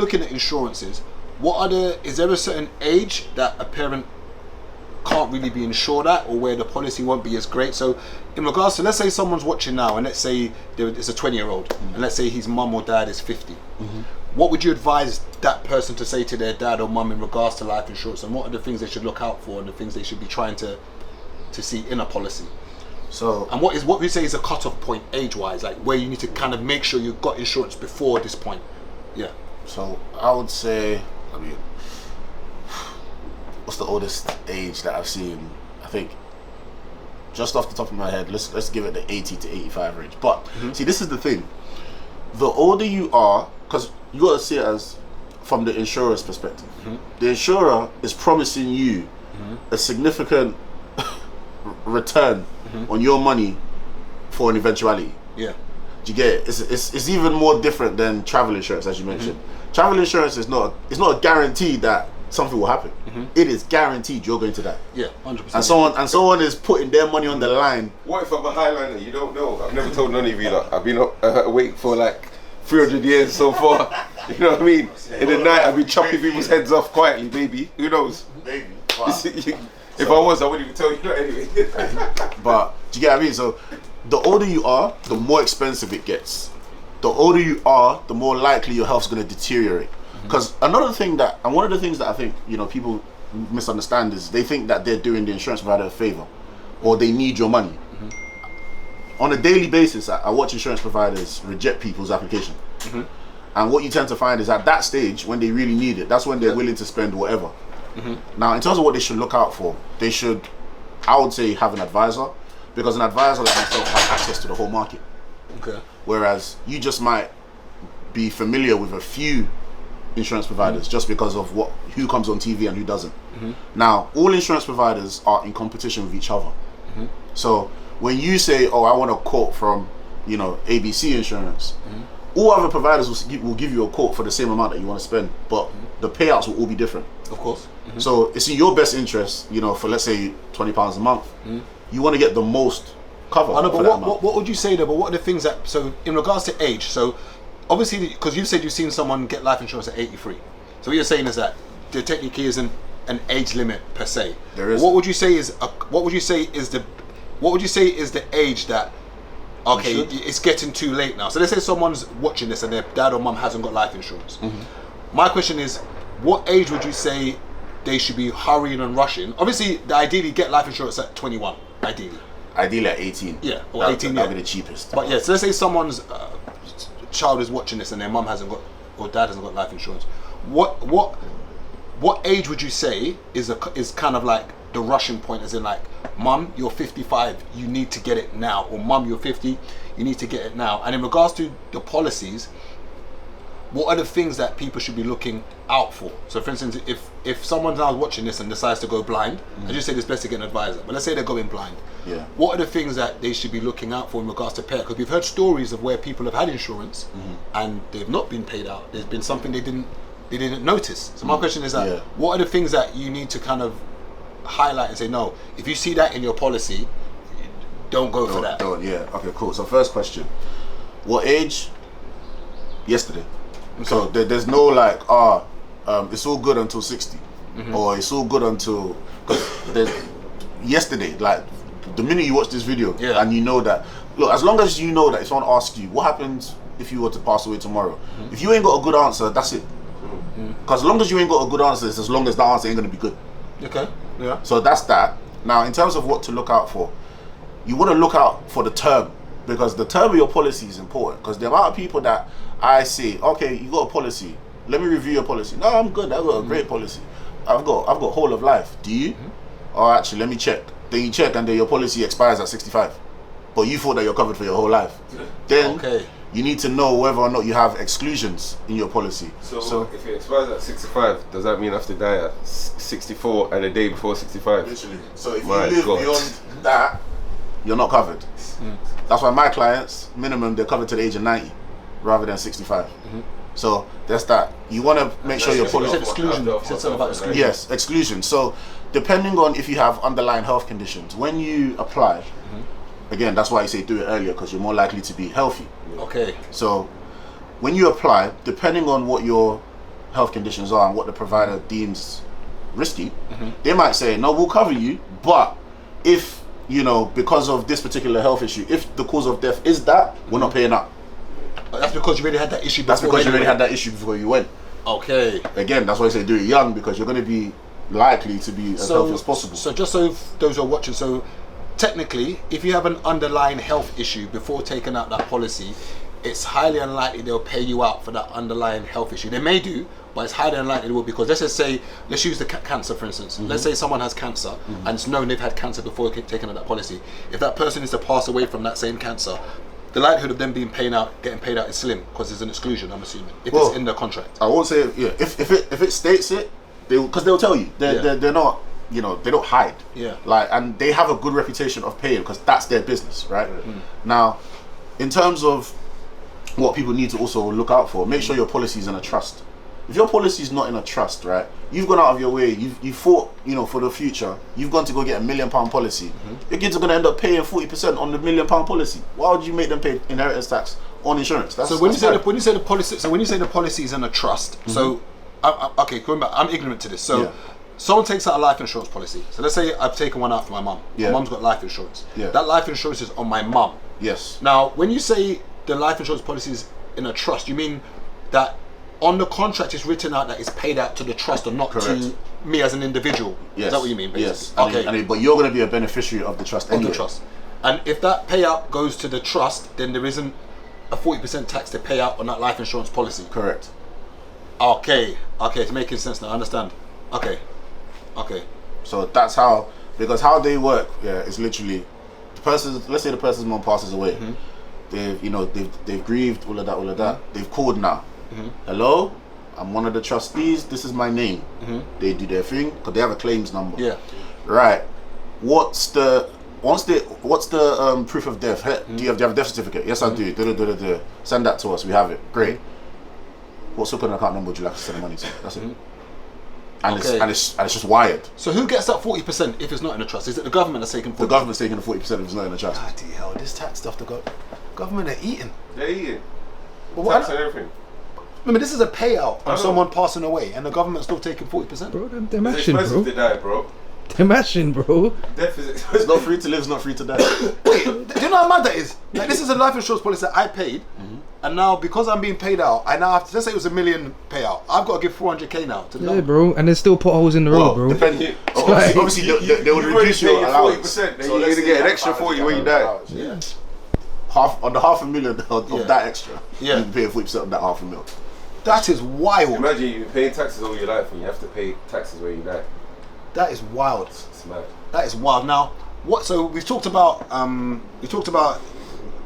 looking at insurances, is there a certain age that a parent can't really be insured at, or where the policy won't be as great? So in regards to, let's say someone's watching now, and let's say it's a 20-year-old, and let's say his mum or dad is 50. What would you advise that person to say to their dad or mum in regards to life insurance, and what are the things they should look out for, and the things they should be trying to see in a policy? So, and what would you say is a cut-off point age-wise, like where you need to kind of make sure you've got insurance before this point? Yeah. So I would say, I mean, what's the oldest age that I've seen? I think, just off the top of my head, let's give it the 80 to 85 range. But see, this is the thing: the older you are, because you got to see it as from the insurer's perspective. The insurer is promising you a significant return on your money for an eventuality. Yeah. Do you get it? It's even more different than travel insurance, as you mentioned. Travel insurance is not a guarantee that something will happen. It is guaranteed you're going to die. Yeah, 100%. And someone is putting their money on the line. What if I'm a Highlander? You don't know. I've never told none of you that. I've been awake for like 300 years so far. You know what I mean? In the night, I've been chopping people's heads off quietly, baby. Who knows? Baby. If I was, I wouldn't even tell you that anyway. But do you get what I mean? So the older you are, the more expensive it gets. The older you are, the more likely your health's going to deteriorate. Because one of the things that I think, you know, people misunderstand is they think that they're doing the insurance provider a favor, or they need your money. On a daily basis, I watch insurance providers reject people's application. And what you tend to find is at that stage, when they really need it, that's when they're willing to spend whatever. Now, in terms of what they should look out for, they should, I would say, have an advisor, because an advisor like myself has access to the whole market. Okay. Whereas you just might be familiar with a few insurance providers just because of who comes on TV and who doesn't. Now, all insurance providers are in competition with each other. So when you say, "Oh, I want a quote from, you know, ABC Insurance," all other providers will give you a quote for the same amount that you want to spend, but the payouts will all be different. Of course. So it's in your best interest, you know, for let's say £20 a month, you want to get the most cover. I know, for but that what would you say though? But what are the things that, so in regards to age, so obviously, because you said you've seen someone get life insurance at 83, so what you're saying is that there technically isn't an age limit per se. There is. What would you say is the age that, okay, it's getting too late now? So let's say someone's watching this and their dad or mum hasn't got life insurance. My question is, what age would you say they should be hurrying and rushing? Obviously, they ideally get life insurance at 21, ideally. Ideally at 18. Yeah, or 18, That'd be the cheapest. But yeah, so let's say someone's child is watching this and their mum hasn't got, or dad hasn't got life insurance. What age would you say is kind of like the rushing point, as in like, mum, you're 55, you need to get it now, or mum, you're 50, you need to get it now? And in regards to the policies, what are the things that people should be looking out for? So for instance, if someone's now watching this and decides to go blind, I just said it's best to get an advisor, but let's say they're going blind. Yeah. What are the things that they should be looking out for in regards to pay? Because we've heard stories of where people have had insurance and they've not been paid out. There's been something they didn't notice. So my question is that, what are the things that you need to kind of highlight and say, no, if you see that in your policy, don't go for that? Okay, cool. So first question, what age? Yesterday. Okay. So there's no like, it's all good until 60, or it's all good until, because yesterday, like the minute you watch this video and you know that, look, as long as you know that if someone asks you, what happens if you were to pass away tomorrow? If you ain't got a good answer, that's it. Because as long as you ain't got a good answer, it's as long as that answer ain't going to be good. Okay, yeah. So that's that. Now, in terms of what to look out for, you want to look out for the term, because the term of your policy is important. Because the amount of people that I see, okay, you got a policy, let me review your policy. No, I'm good, I've got a great policy. I've got whole of life. Do you? Oh, actually, let me check. Then you check and then your policy expires at 65. But you thought that you're covered for your whole life. Then you need to know whether or not you have exclusions in your policy. So if it expires at 65, does that mean I have to die at 64 and a day before 65? Literally. So if you live beyond that, you're not covered. That's why my clients, minimum, they're covered to the age of 90 rather than 65. So that's that. You want to make sure your policy... You said exclusion. You said something about exclusion. Yes, exclusion. So depending on if you have underlying health conditions, when you apply, again, that's why I say do it earlier, because you're more likely to be healthy. Okay. So when you apply, depending on what your health conditions are and what the provider deems risky, they might say, no, we'll cover you, but if, you know, because of this particular health issue, if the cause of death is that, we're not paying out. But that's because you already had that issue before. That's because you already had that issue before you went. Okay. Again, that's why I say do it young, because you're going to be likely to be as healthy as possible. So just so those who are watching, so technically, if you have an underlying health issue before taking out that policy, it's highly unlikely they'll pay you out for that underlying health issue. They may do, but it's highly unlikely they will, because let's just say, let's use the cancer for instance. Let's say someone has cancer and it's known they've had cancer before taking out that policy. If that person is to pass away from that same cancer, the likelihood of them getting paid out is slim, because there's an exclusion, I'm assuming, if it's in the contract. I won't say, if it states it, because they'll tell you. They're not, you know, they don't hide. Yeah. Like, and they have a good reputation of paying, because that's their business, right? Now, in terms of what people need to also look out for, make sure your policy is in a trust. If your policy is not in a trust, right, you've gone out of your way, you've thought, you know, for the future, you've gone to go get £1 million policy. Your kids are going to end up paying 40% on the £1 million policy. Why would you make them pay inheritance tax on insurance? So when you say the policy is in a trust, so okay, going back, I'm ignorant to this. So someone takes out a life insurance policy. So let's say I've taken one out for my mum. My mum's got life insurance. That life insurance is on my mum. Yes. Now, when you say the life insurance policy is in a trust, you mean that on the contract it's written out that it's paid out to the trust and not to me as an individual? Yes. Is that what you mean, basically? Yes. Okay. But you're going to be a beneficiary of the trust anyway. Of the trust. And if that payout goes to the trust, then there isn't a 40% tax to pay out on that life insurance policy. Correct. Okay, it's making sense now. I understand. Okay. So that's how, because how they work, is literally the person. Let's say the person's mom passes away. They've grieved, all of that. They've called now. Hello, I'm one of the trustees. This is my name. They do their thing because they have a claims number. Yeah. Right. What's the proof of death? Do you have a death certificate? Yes, I do. Send that to us. We have it. Great. What sort of account number would you like to send the money to? That's it. And it's just wired. So who gets that 40% if it's not in a trust? Is it the government that's taking 40%? The government's taking the 40% if it's not in a trust. Bloody hell, this tax stuff the government are eating. They're eating. But tax and everything. I mean, this is a payout on someone passing away, and the government's still taking 40%. Bro, they're mashing, bro. It's expensive to die, bro. They're mashing, bro. Death is expensive. It's not free to live, it's not free to die. Wait, do you know how mad that is? Like, this is a life insurance policy that I paid, and now because I'm being paid out, I now have to, let's say it was $1 million payout, I've got to give 400k now to the government. Bro, and there's still potholes in the road, bro. Depending, obviously they would reduce your allowance. 40%, then you're going to get an extra 40 when you die. Yeah. On the $500,000 of that extra, yeah, you pay 40% of that $500,000. That is wild. Imagine you've been paying taxes all your life and you have to pay taxes when you die. That is wild. It's mad. That is wild. Now, so we've talked about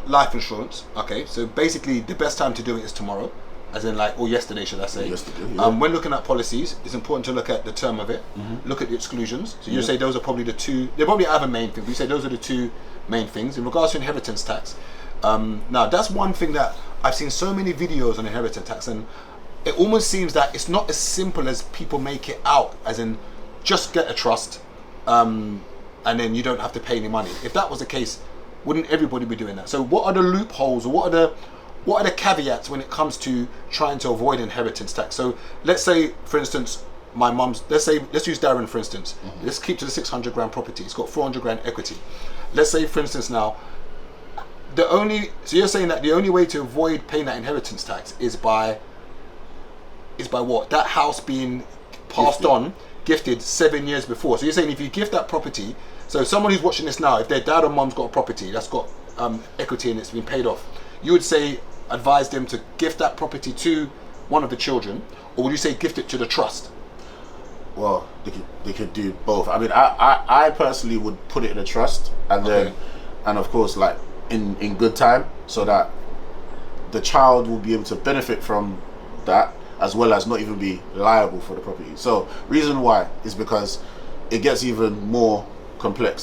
life insurance. Okay, so basically the best time to do it is tomorrow, as in or yesterday, should I say? Yesterday. Yeah. When looking at policies, it's important to look at the term of it, look at the exclusions. So you say those are probably the two. They probably have a main thing. But you say those are the two main things in regards to inheritance tax. Now that's one thing that I've seen so many videos on inheritance tax, and it almost seems that it's not as simple as people make it out, as in just get a trust and then you don't have to pay any money. If that was the case, wouldn't everybody be doing that? So what are the loopholes, or what are the caveats when it comes to trying to avoid inheritance tax? So let's say, for instance, my mum's, let's use Darren for instance. Let's keep to the 600 grand property. It's got 400 grand equity. Let's say, for instance, now so you're saying that the only way to avoid paying that inheritance tax is by what? That house being passed on, gifted 7 years before. So you're saying if you gift that property, so someone who's watching this now, if their dad or mum's got a property that's got equity and it's been paid off, you would say advise them to gift that property to one of the children, or would you say gift it to the trust? Well, they could do both. I mean, I personally would put it in a trust, and then, and of course, in good time, so that the child will be able to benefit from that, as well as not even be liable for the property. So reason why is because it gets even more complex.